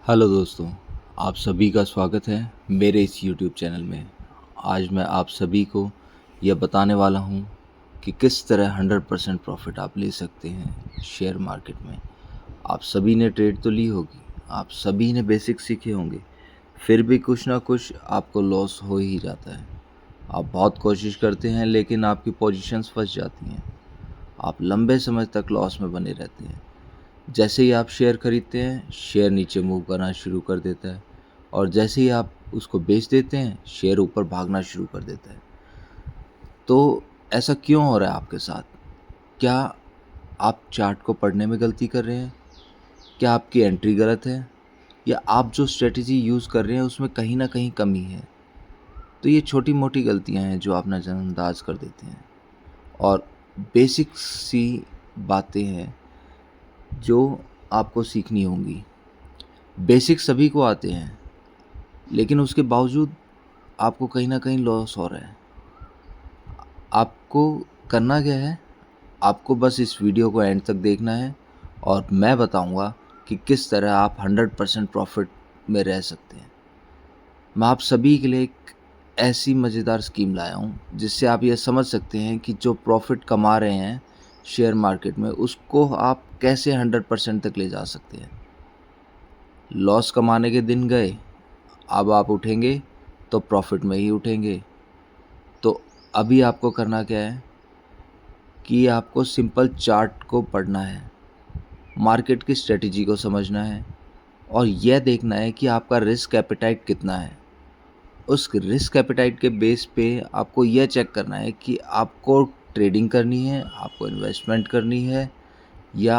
Hello दोस्तों, आप सभी का स्वागत है मेरे इस यूट्यूब चैनल में। आज मैं आप सभी को यह बताने वाला हूं कि किस तरह 100% प्रॉफिट आप ले सकते हैं शेयर मार्केट में। आप सभी ने ट्रेड तो ली होगी, आप सभी ने बेसिक सीखे होंगे, फिर भी कुछ ना कुछ आपको लॉस हो ही जाता है। आप बहुत कोशिश करते हैं लेकिन आपकी पोजीशंस फंस जाती हैं। आप लंबे समय तक लॉस में बने रहते हैं। जैसे ही आप शेयर खरीदते हैं, शेयर नीचे मूव करना शुरू कर देता है और जैसे ही आप उसको बेच देते हैं, शेयर ऊपर भागना शुरू कर देता है। तो ऐसा क्यों हो रहा है आपके साथ? क्या आप चार्ट को पढ़ने में गलती कर रहे हैं? क्या आपकी एंट्री गलत है? या आप जो स्ट्रेटजी यूज़ कर रहे हैं उसमें कहीं ना कहीं कमी है? तो ये छोटी मोटी गलतियां हैं जो आप नज़रअंदाज कर देते हैं और बेसिक सी बातें हैं जो आपको सीखनी होंगी। बेसिक सभी को आते हैं लेकिन उसके बावजूद आपको कहीं ना कहीं लॉस हो रहा है। आपको करना क्या है? आपको बस इस वीडियो को एंड तक देखना है और मैं बताऊंगा कि किस तरह आप 100% प्रॉफिट में रह सकते हैं। मैं आप सभी के लिए एक ऐसी मज़ेदार स्कीम लाया हूं जिससे आप यह समझ सकते हैं कि जो प्रॉफिट कमा रहे हैं शेयर मार्केट में उसको आप कैसे 100% तक ले जा सकते हैं। लॉस कमाने के दिन गए, अब आप उठेंगे तो प्रॉफिट में ही उठेंगे। तो अभी आपको करना क्या है कि आपको सिंपल चार्ट को पढ़ना है, मार्केट की स्ट्रेटजी को समझना है और यह देखना है कि आपका रिस्क एपेटाइट कितना है। उस रिस्क एपेटाइट के बेस पे आपको यह चेक करना है कि आपको ट्रेडिंग करनी है, आपको इन्वेस्टमेंट करनी है, या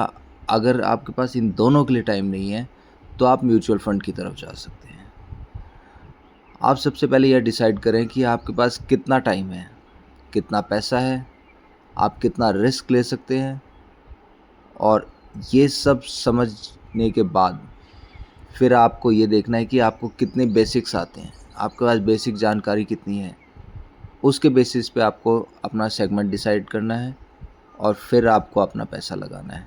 अगर आपके पास इन दोनों के लिए टाइम नहीं है तो आप म्यूचुअल फंड की तरफ जा सकते हैं। आप सबसे पहले यह डिसाइड करें कि आपके पास कितना टाइम है, कितना पैसा है, आप कितना रिस्क ले सकते हैं। और ये सब समझने के बाद फिर आपको ये देखना है कि आपको कितने बेसिक्स आते हैं, आपके पास बेसिक जानकारी कितनी है। उसके बेसिस पे आपको अपना सेगमेंट डिसाइड करना है और फिर आपको अपना पैसा लगाना है।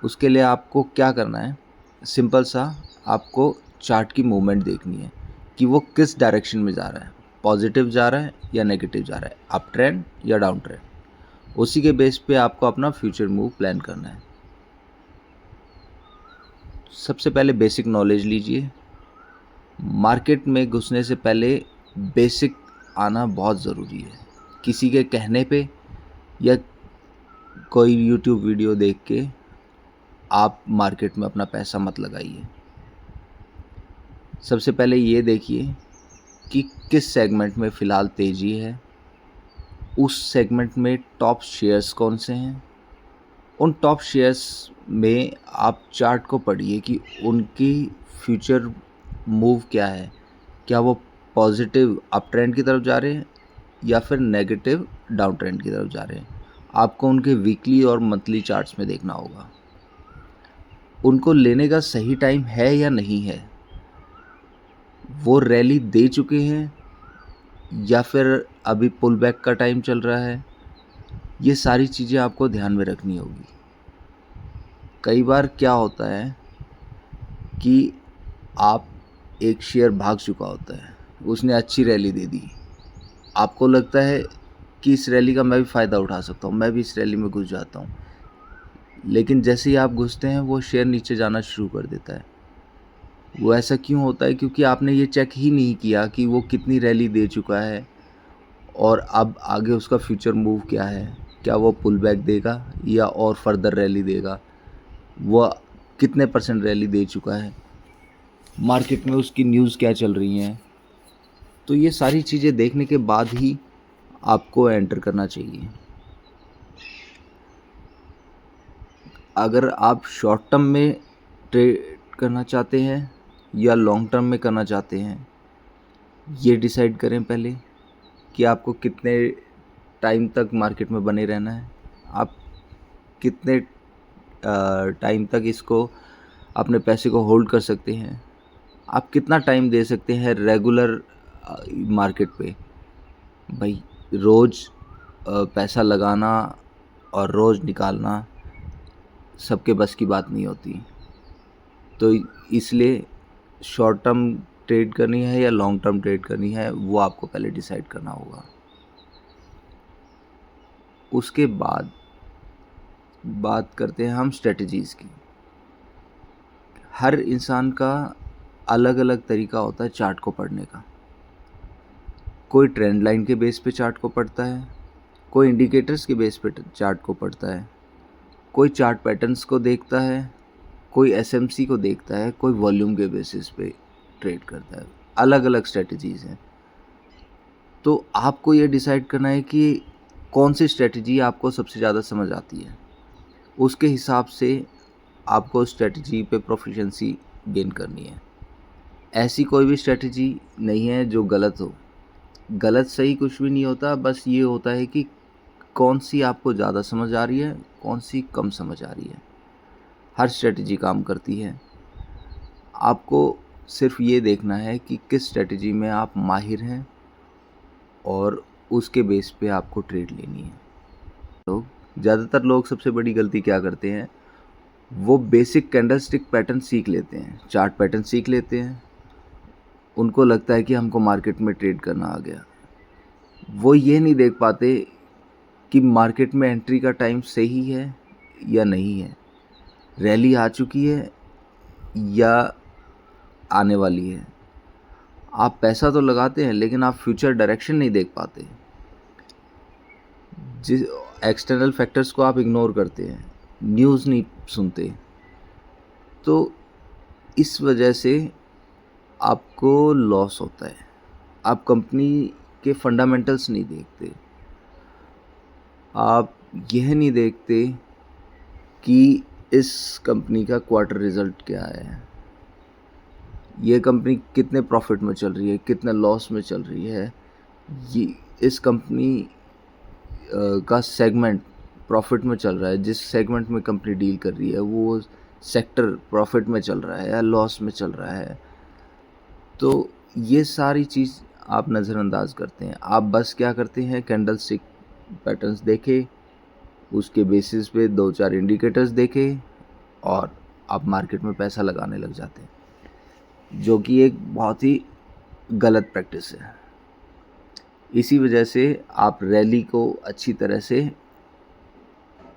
उसके लिए आपको क्या करना है? सिंपल सा, आपको चार्ट की मूवमेंट देखनी है कि वो किस डायरेक्शन में जा रहा है, पॉजिटिव जा रहा है या नेगेटिव जा रहा है, अप ट्रेंड या डाउन ट्रेंड। उसी के बेस पे आपको अपना फ्यूचर मूव प्लान करना है। सबसे पहले बेसिक नॉलेज लीजिए। मार्केट में घुसने से पहले बेसिक आना बहुत ज़रूरी है। किसी के कहने पे या कोई यूट्यूब वीडियो देख के आप मार्केट में अपना पैसा मत लगाइए। सबसे पहले ये देखिए कि किस सेगमेंट में फ़िलहाल तेज़ी है, उस सेगमेंट में टॉप शेयर्स कौन से हैं। उन टॉप शेयर्स में आप चार्ट को पढ़िए कि उनकी फ्यूचर मूव क्या है। क्या वो पॉजिटिव अप ट्रेंड की तरफ जा रहे हैं या फिर नेगेटिव डाउन ट्रेंड की तरफ जा रहे हैं। आपको उनके वीकली और मंथली चार्ट्स में देखना होगा। उनको लेने का सही टाइम है या नहीं है, वो रैली दे चुके हैं या फिर अभी पुल बैक का टाइम चल रहा है। ये सारी चीज़ें आपको ध्यान में रखनी होगी। कई बार क्या होता है कि आप एक शेयर भाग चुका होता है, उसने अच्छी रैली दे दी, आपको लगता है कि इस रैली का मैं भी फ़ायदा उठा सकता हूँ, मैं भी इस रैली में घुस जाता हूँ। लेकिन जैसे ही आप घुसते हैं वो शेयर नीचे जाना शुरू कर देता है। वो ऐसा क्यों होता है? क्योंकि आपने ये चेक ही नहीं किया कि वो कितनी रैली दे चुका है और अब आगे उसका फ्यूचर मूव क्या है। क्या वो पुल बैक देगा या और फर्दर रैली देगा, वो कितने परसेंट रैली दे चुका है, मार्केट में उसकी न्यूज़ क्या चल रही हैं। तो ये सारी चीज़ें देखने के बाद ही आपको एंटर करना चाहिए। अगर आप शॉर्ट टर्म में ट्रेड करना चाहते हैं या लॉन्ग टर्म में करना चाहते हैं, ये डिसाइड करें पहले कि आपको कितने टाइम तक मार्केट में बने रहना है। आप कितने टाइम तक इसको अपने पैसे को होल्ड कर सकते हैं। आप कितना टाइम दे सकते हैं रेगुलर मार्केट पे। भाई, रोज़ पैसा लगाना और रोज़ निकालना सबके बस की बात नहीं होती। तो इसलिए शॉर्ट टर्म ट्रेड करनी है या लॉन्ग टर्म ट्रेड करनी है वो आपको पहले डिसाइड करना होगा। उसके बाद बात करते हैं हम स्ट्रेटजीज़ की। हर इंसान का अलग अलग तरीका होता है चार्ट को पढ़ने का। कोई ट्रेंड लाइन के बेस पे चार्ट को पढ़ता है, कोई इंडिकेटर्स के बेस पे चार्ट को पढ़ता है, कोई चार्ट पैटर्न्स को देखता है, कोई एसएमसी को देखता है, कोई वॉल्यूम के बेसिस पे ट्रेड करता है। अलग अलग स्ट्रेटजीज़ हैं। तो आपको ये डिसाइड करना है कि कौन सी स्ट्रेटजी आपको सबसे ज़्यादा समझ आती है। उसके हिसाब से आपको स्ट्रेटजी पे प्रोफिशिएंसी गेन करनी है। ऐसी कोई भी स्ट्रेटजी नहीं है जो गलत हो। गलत सही कुछ भी नहीं होता, बस ये होता है कि कौन सी आपको ज़्यादा समझ आ रही है, कौन सी कम समझ आ रही है। हर स्ट्रेटजी काम करती है। आपको सिर्फ ये देखना है कि किस स्ट्रेटजी में आप माहिर हैं और उसके बेस पे आपको ट्रेड लेनी है। ज़्यादातर लोग सबसे बड़ी गलती क्या करते हैं, वो बेसिक कैंडलस्टिक पैटर्न सीख लेते हैं, चार्ट पैटर्न सीख लेते हैं। उनको लगता है कि हमको मार्केट में ट्रेड करना आ गया। वो ये नहीं देख पाते कि मार्केट में एंट्री का टाइम सही है या नहीं है, रैली आ चुकी है या आने वाली है। आप पैसा तो लगाते हैं लेकिन आप फ्यूचर डायरेक्शन नहीं देख पाते। जिस एक्सटर्नल फैक्टर्स को आप इग्नोर करते हैं, न्यूज़ नहीं सुनते, तो इस वजह से आपको लॉस होता है। आप कंपनी के फंडामेंटल्स नहीं देखते, आप यह नहीं देखते कि इस कंपनी का क्वार्टर रिज़ल्ट क्या है, ये कंपनी कितने प्रॉफिट में चल रही है, कितने लॉस में चल रही है, ये इस कंपनी का सेगमेंट प्रॉफिट में चल रहा है, जिस सेगमेंट में कंपनी डील कर रही है वो सेक्टर प्रॉफिट में चल रहा है या लॉस में चल रहा है। तो ये सारी चीज़ आप नज़रअंदाज करते हैं। आप बस क्या करते हैं, कैंडलस्टिक पैटर्न्स देखे, उसके बेसिस पे 2-4 इंडिकेटर्स देखे और आप मार्केट में पैसा लगाने लग जाते हैं, जो कि एक बहुत ही गलत प्रैक्टिस है। इसी वजह से आप रैली को अच्छी तरह से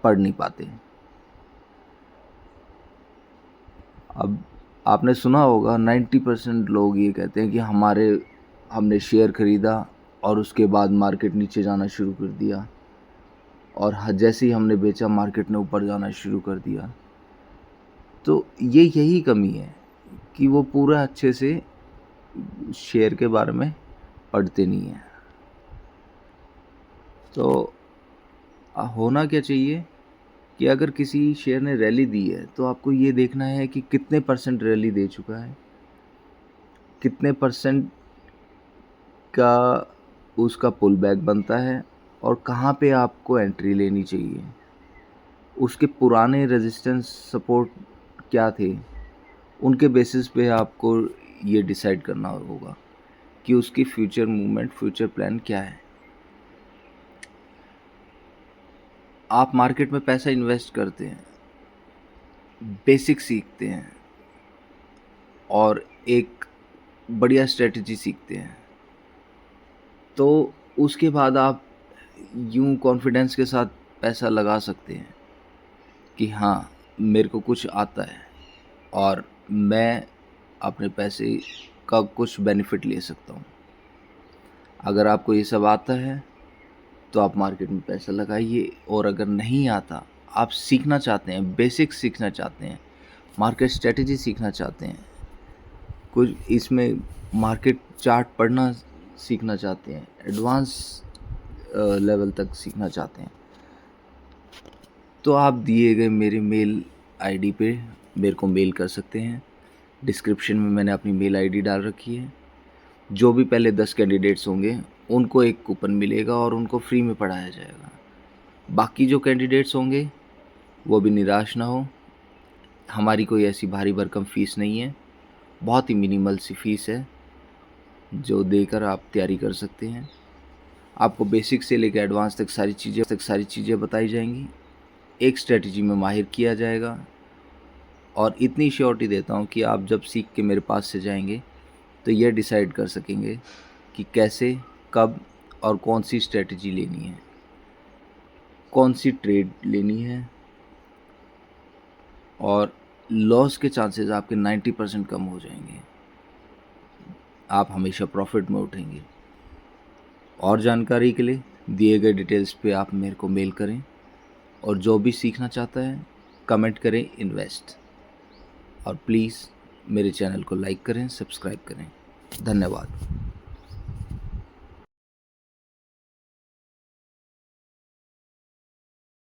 पढ़ नहीं पाते। अब आपने सुना होगा 90% लोग ये कहते हैं कि हमने शेयर खरीदा और उसके बाद मार्केट नीचे जाना शुरू कर दिया और जैसे ही हमने बेचा मार्केट ने ऊपर जाना शुरू कर दिया। तो यही कमी है कि वो पूरा अच्छे से शेयर के बारे में पढ़ते नहीं हैं। तो होना क्या चाहिए कि अगर किसी शेयर ने रैली दी है तो आपको ये देखना है कि कितने परसेंट रैली दे चुका है, कितने परसेंट का उसका पुल बैक बनता है और कहाँ पे आपको एंट्री लेनी चाहिए, उसके पुराने रेजिस्टेंस सपोर्ट क्या थे, उनके बेसिस पे आपको ये डिसाइड करना होगा कि उसकी फ्यूचर मूवमेंट, फ्यूचर प्लान क्या है। आप मार्केट में पैसा इन्वेस्ट करते हैं, बेसिक सीखते हैं और एक बढ़िया स्ट्रेटजी सीखते हैं, तो उसके बाद आप यूं कॉन्फिडेंस के साथ पैसा लगा सकते हैं कि हाँ, मेरे को कुछ आता है और मैं अपने पैसे का कुछ बेनिफिट ले सकता हूँ। अगर आपको ये सब आता है तो आप मार्केट में पैसा लगाइए, और अगर नहीं आता, आप सीखना चाहते हैं, बेसिक सीखना चाहते हैं, मार्केट स्ट्रेटजी सीखना चाहते हैं, कुछ इसमें मार्केट चार्ट पढ़ना सीखना चाहते हैं, एडवांस लेवल तक सीखना चाहते हैं, तो आप दिए गए मेरे मेल आईडी पे मेरे को मेल कर सकते हैं। डिस्क्रिप्शन में मैंने अपनी मेल आईडी डाल रखी है। जो भी पहले 10 कैंडिडेट्स होंगे उनको एक कूपन मिलेगा और उनको फ्री में पढ़ाया जाएगा। बाकी जो कैंडिडेट्स होंगे वो भी निराश ना हो। हमारी कोई ऐसी भारी भरकम फ़ीस नहीं है, बहुत ही मिनिमल सी फ़ीस है जो देकर आप तैयारी कर सकते हैं। आपको बेसिक से लेकर एडवांस तक सारी चीज़ें बताई जाएंगी। एक स्ट्रेटजी में माहिर किया जाएगा और इतनी श्योरिटी देता हूँ कि आप जब सीख के मेरे पास से जाएंगे तो ये डिसाइड कर सकेंगे कि कैसे, कब और कौन सी स्ट्रेटजी लेनी है, कौन सी ट्रेड लेनी है, और लॉस के चांसेस आपके 90% कम हो जाएंगे। आप हमेशा प्रॉफिट में उठेंगे। और जानकारी के लिए दिए गए डिटेल्स पे आप मेरे को मेल करें, और जो भी सीखना चाहता है कमेंट करें इन्वेस्ट, और प्लीज़ मेरे चैनल को लाइक करें, सब्सक्राइब करें। धन्यवाद।